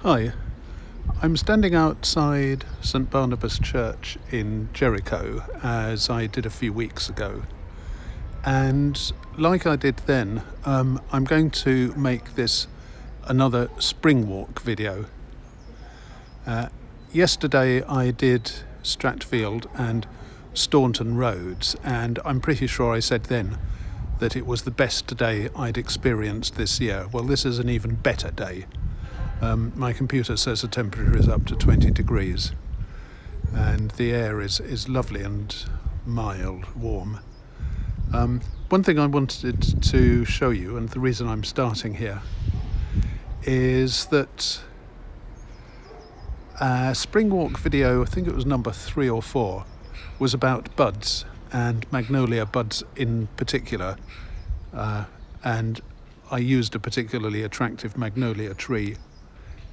Hi, I'm standing outside St Barnabas Church in Jericho, as I did a few weeks ago. And like I did then, I'm going to make this another Springwalk video. Yesterday I did Stratfield and Staunton roads, and I'm pretty sure I said then that it was the best day I'd experienced this year. Well, this is an even better day. My computer says the temperature is up to 20 degrees and the air is lovely and mild, warm. One thing I wanted to show you, and the reason I'm starting here, is that Springwalk video, I think it was number 3 or 4, was about buds, and magnolia buds in particular, and I used a particularly attractive magnolia tree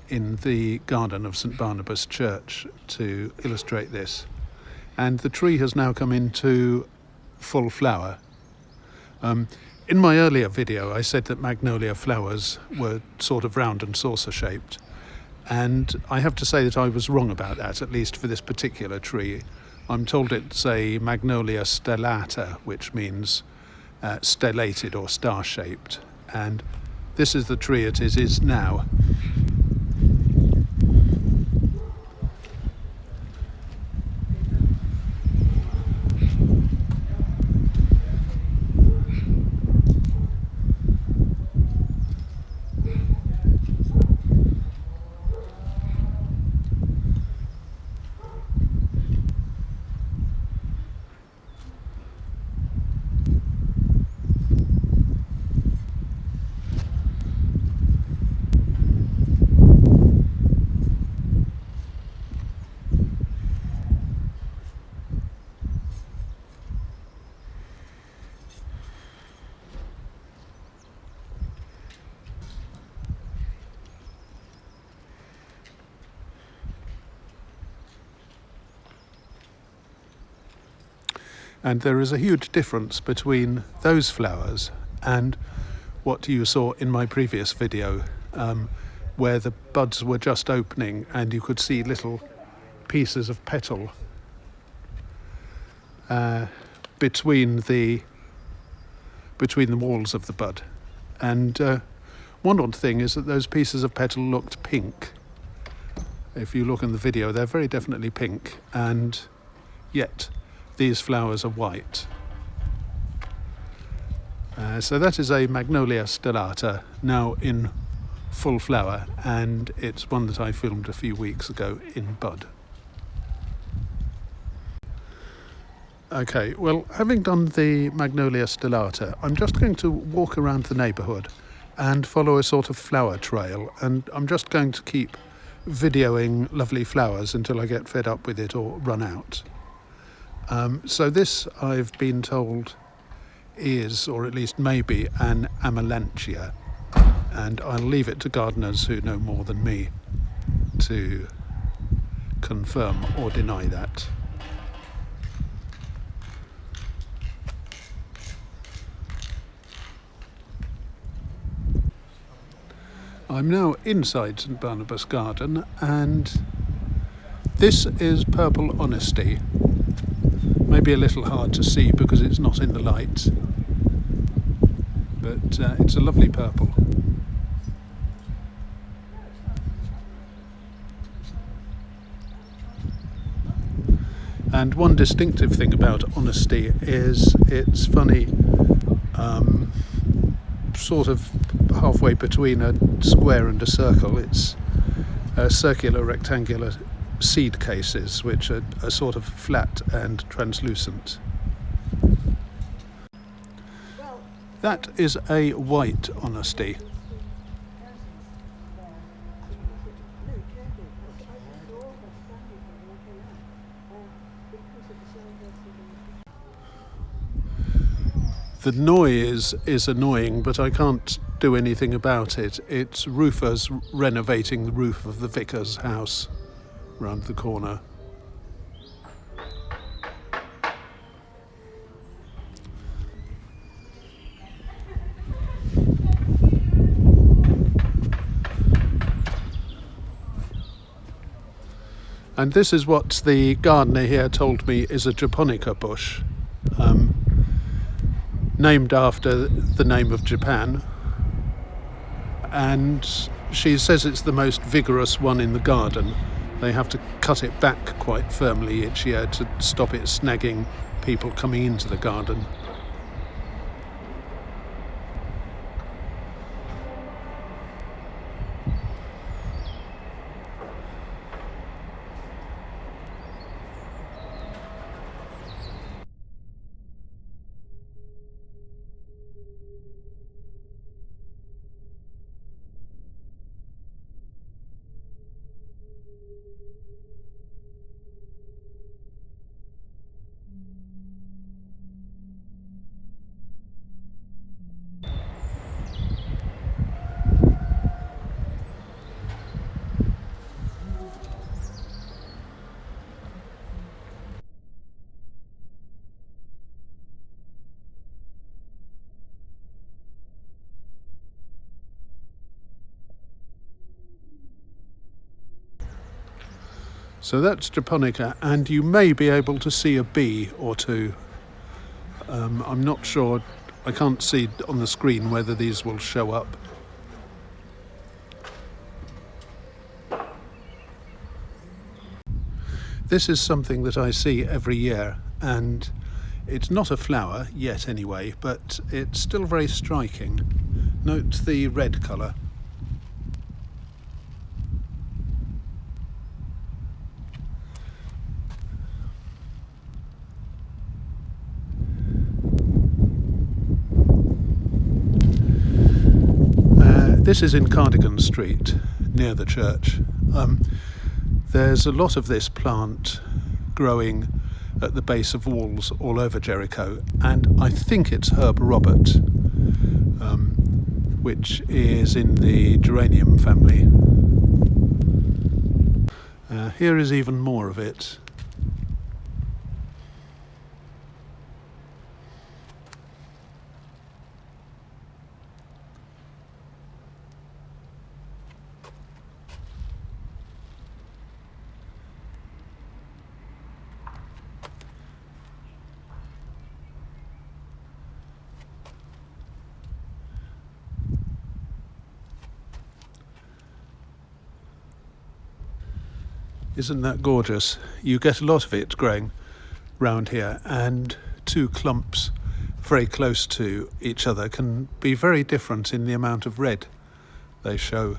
in the garden of St Barnabas Church to illustrate this. And the tree has now come into full flower. In my earlier video I said that magnolia flowers were sort of round and saucer shaped, and I have to say that I was wrong about that, at least for this particular tree. I'm told it's a magnolia stellata, which means stellated or star-shaped, and this is the tree it is now. And there is a huge difference between those flowers and what you saw in my previous video, where the buds were just opening and you could see little pieces of petal between the walls of the bud. And one odd thing is that those pieces of petal looked pink. If you look in the video, they're very definitely pink, and yet these flowers are white. So that is a magnolia stellata, now in full flower, and it's one that I filmed a few weeks ago in bud. Okay, well, having done the magnolia stellata, I'm just going to walk around the neighbourhood and follow a sort of flower trail, and I'm just going to keep videoing lovely flowers until I get fed up with it or run out. So this, I've been told, is, or at least maybe, an amelanchier, and I'll leave it to gardeners who know more than me to confirm or deny that. I'm now inside St Barnabas Garden, and this is Purple Honesty. Maybe a little hard to see because it's not in the light, but it's a lovely purple. And one distinctive thing about Honesty is it's funny, sort of halfway between a square and a circle. It's circular, rectangular seed cases, which are sort of flat and translucent. That is a white Honesty. The noise is annoying, but I can't do anything about it. It's roofers renovating the roof of the vicar's house round the corner. And this is what the gardener here told me is a japonica bush, named after the name of Japan. And she says it's the most vigorous one in the garden. They have to cut it back quite firmly each year to stop it snagging people coming into the garden. So that's japonica, and you may be able to see a bee or two. I'm not sure, I can't see on the screen whether these will show up. This is something that I see every year, and it's not a flower yet anyway, but it's still very striking. Note the red colour. This is in Cardigan Street, near the church. There's a lot of this plant growing at the base of walls all over Jericho, and I think it's Herb Robert, which is in the geranium family. Here is even more of it. Isn't that gorgeous? You get a lot of it growing round here, and two clumps very close to each other can be very different in the amount of red they show.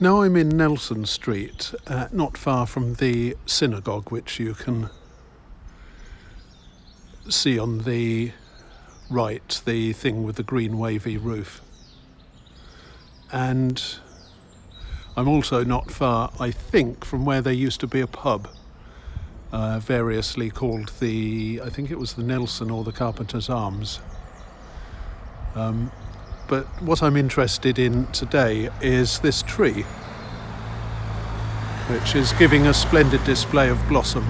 Now I'm in Nelson Street, not far from the synagogue, which you can see on the right, the thing with the green wavy roof. And I'm also not far, I think, from where there used to be a pub, variously called I think it was the Nelson or the Carpenter's Arms. But what I'm interested in today is this tree, which is giving a splendid display of blossom.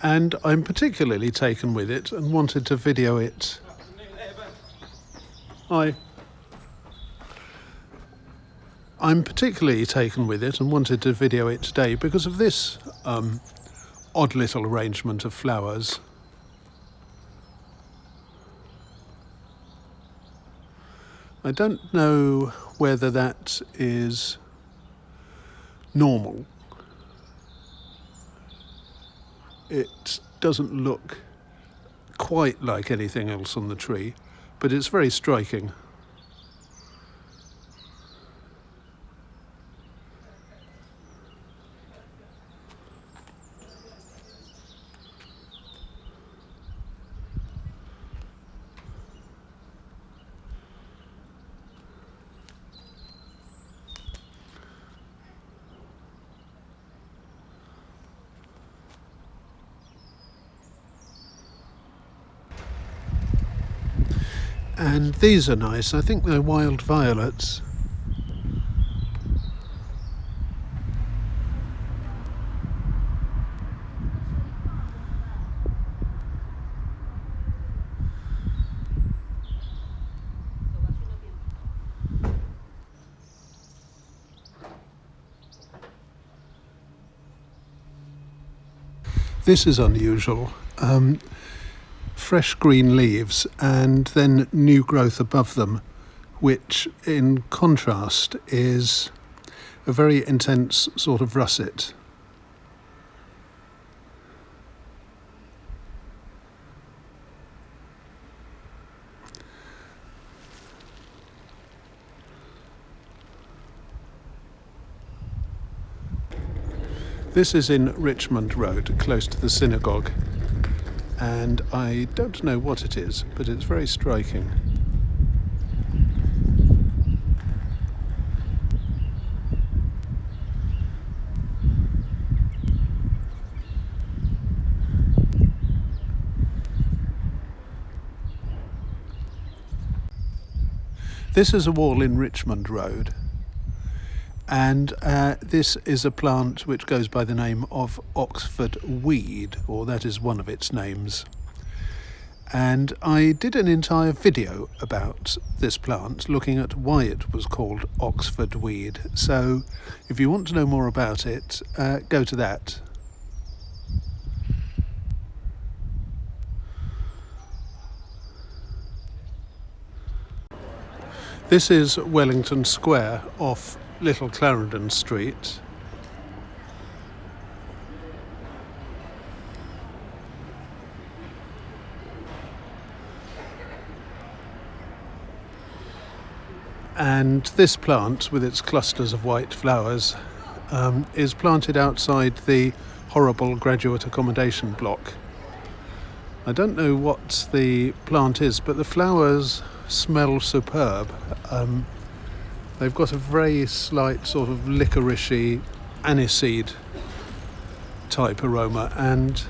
And I'm particularly taken with it and wanted to video it. Hi. I'm particularly taken with it and wanted to video it today because of this odd little arrangement of flowers. I don't know whether that is normal. It doesn't look quite like anything else on the tree, but it's very striking. And these are nice. I think they're wild violets. This is unusual. Fresh green leaves and then new growth above them, which in contrast is a very intense sort of russet. This is in Richmond Road, close to the synagogue, and I don't know what it is, but it's very striking. This is a wall in Richmond Road, and this is a plant which goes by the name of Oxford weed, or that is one of its names. And I did an entire video about this plant, looking at why it was called Oxford weed. So if you want to know more about it, go to that. This is Wellington Square off Little Clarendon Street. And this plant, with its clusters of white flowers, is planted outside the horrible graduate accommodation block. I don't know what the plant is, but the flowers smell superb. They've got a very slight sort of licoricey aniseed type aroma, and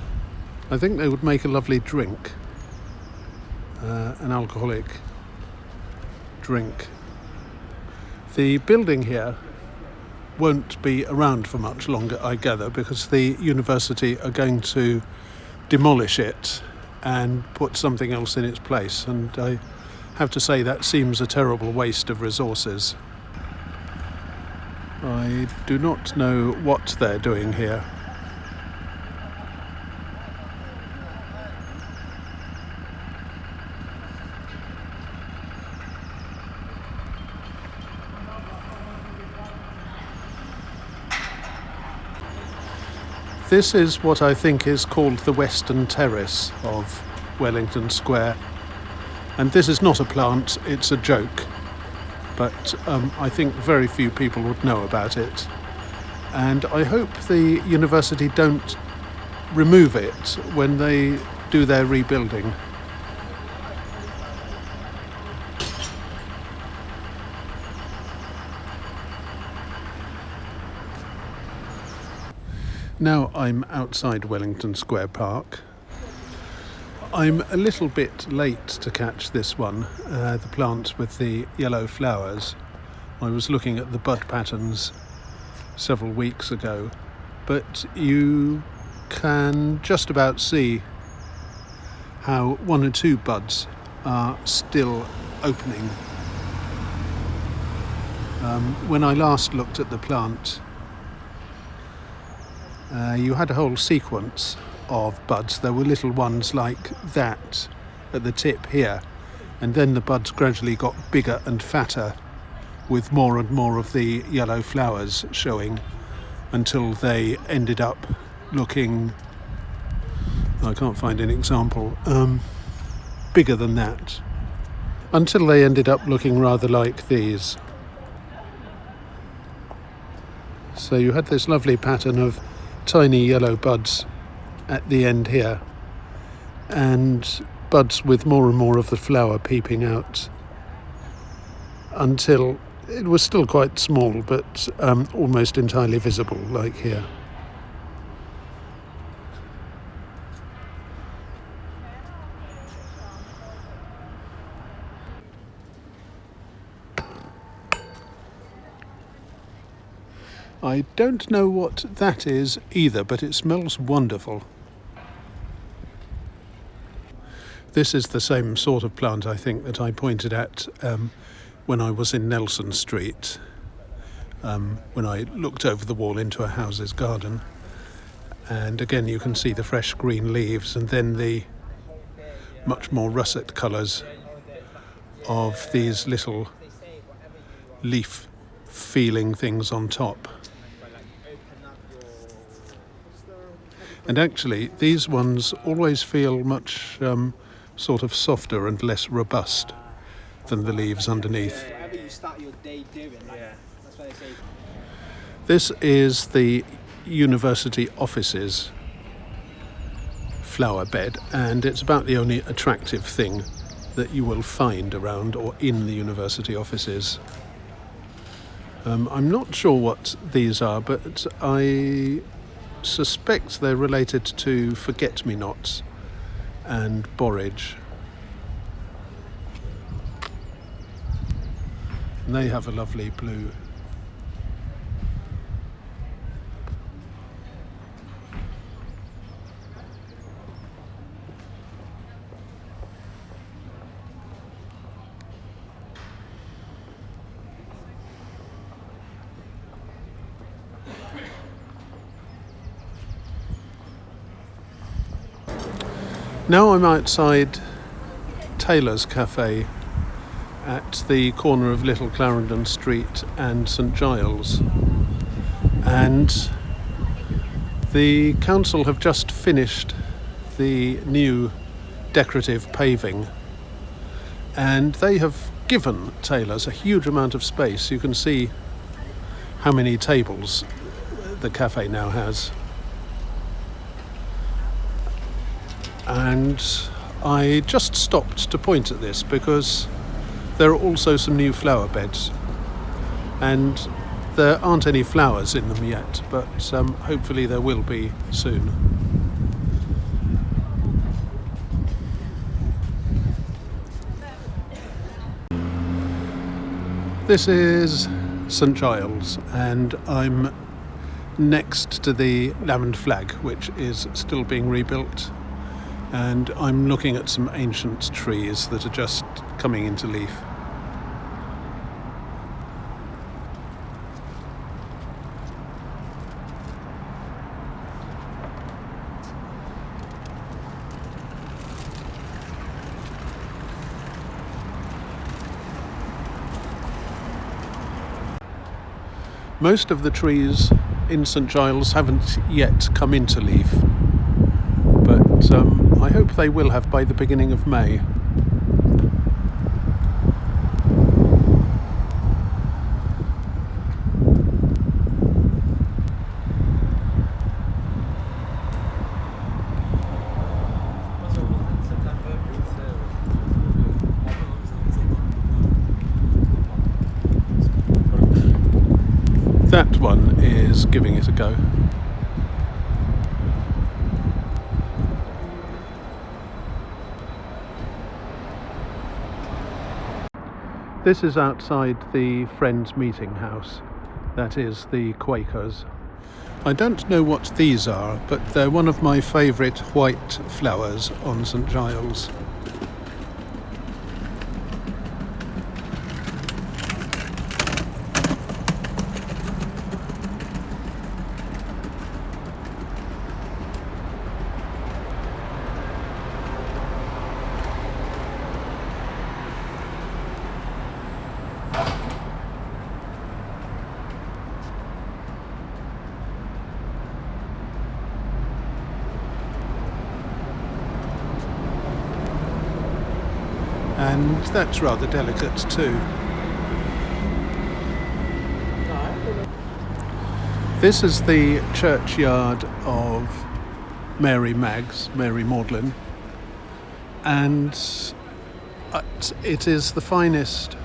I think they would make a lovely drink, an alcoholic drink. The building here won't be around for much longer, I gather, because the university are going to demolish it and put something else in its place, and I have to say that seems a terrible waste of resources. I do not know what they're doing here. This is what I think is called the Western Terrace of Wellington Square. And this is not a plant, it's a joke. But I think very few people would know about it. And I hope the university don't remove it when they do their rebuilding. Now I'm outside Wellington Square Park. I'm a little bit late to catch this one, the plant with the yellow flowers. I was looking at the bud patterns several weeks ago, but you can just about see how one or two buds are still opening. When I last looked at the plant, you had a whole sequence of buds. There were little ones like that at the tip here, and then the buds gradually got bigger and fatter with more and more of the yellow flowers showing, until they ended up looking, I can't find an example, bigger than that, until they ended up looking rather like these. So you had this lovely pattern of tiny yellow buds at the end here, and buds with more and more of the flower peeping out, until it was still quite small, but almost entirely visible, like here. I don't know what that is either, but it smells wonderful. This is the same sort of plant, I think, that I pointed at when I was in Nelson Street, when I looked over the wall into a house's garden. And again, you can see the fresh green leaves and then the much more russet colours of these little leaf feeling things on top. And actually, these ones always feel much sort of softer and less robust than the leaves underneath. This is the university offices flower bed, and it's about the only attractive thing that you will find around or in the university offices. I'm not sure what these are, but I suspect they're related to forget-me-nots and borage. And they have a lovely blue. Now I'm outside Taylor's Cafe at the corner of Little Clarendon Street and St Giles, and the council have just finished the new decorative paving, and they have given Taylor's a huge amount of space. You can see how many tables the cafe now has. And I just stopped to point at this because there are also some new flower beds, and there aren't any flowers in them yet, but hopefully there will be soon. This is St Giles, and I'm next to the Lamond Flag, which is still being rebuilt. And I'm looking at some ancient trees that are just coming into leaf. Most of the trees in St Giles haven't yet come into leaf, but I hope they will have by the beginning of May. That one is giving it a go. This is outside the Friends Meeting House, that is the Quakers. I don't know what these are, but they're one of my favourite white flowers on St Giles. And that's rather delicate too. This is the churchyard of Mary Magdalene, and it is the finest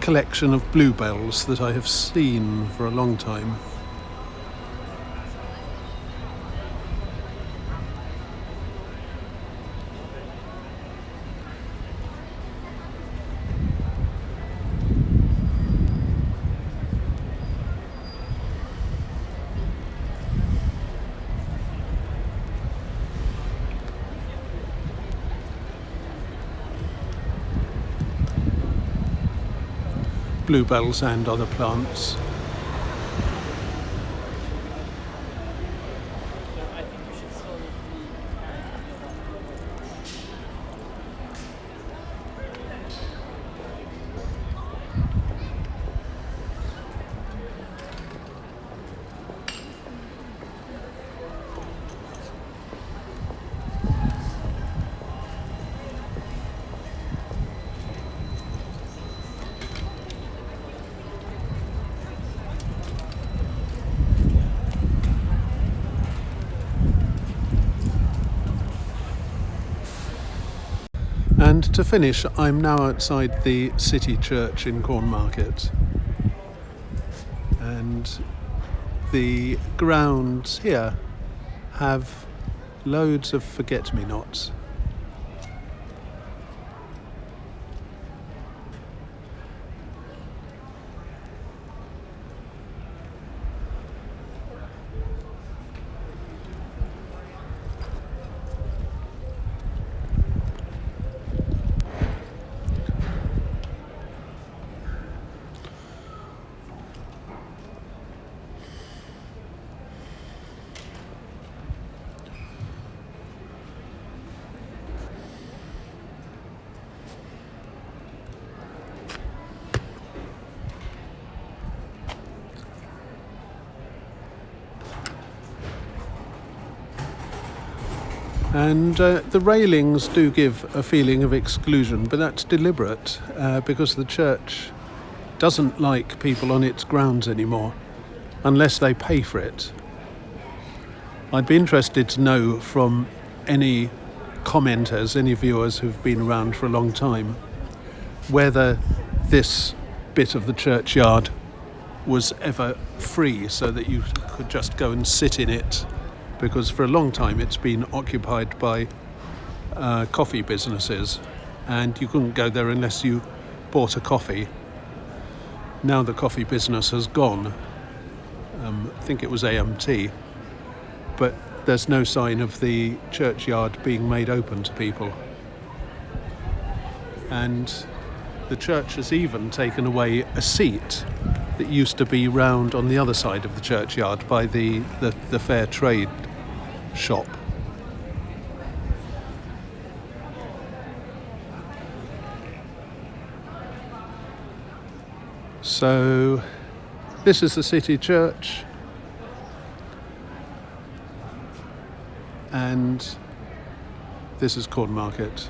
collection of bluebells that I have seen for a long time. bluebells and other plants. And to finish, I'm now outside the city church in Cornmarket, and the grounds here have loads of forget-me-nots. And the railings do give a feeling of exclusion, but that's deliberate because the church doesn't like people on its grounds anymore unless they pay for it. I'd be interested to know from any commenters, any viewers who've been around for a long time, whether this bit of the churchyard was ever free so that you could just go and sit in it, because for a long time it's been occupied by coffee businesses and you couldn't go there unless you bought a coffee. Now the coffee business has gone. I think it was AMT, but there's no sign of the churchyard being made open to people. And the church has even taken away a seat that used to be round on the other side of the churchyard by the fair trade shop. So this is the city church, and this is Cornmarket.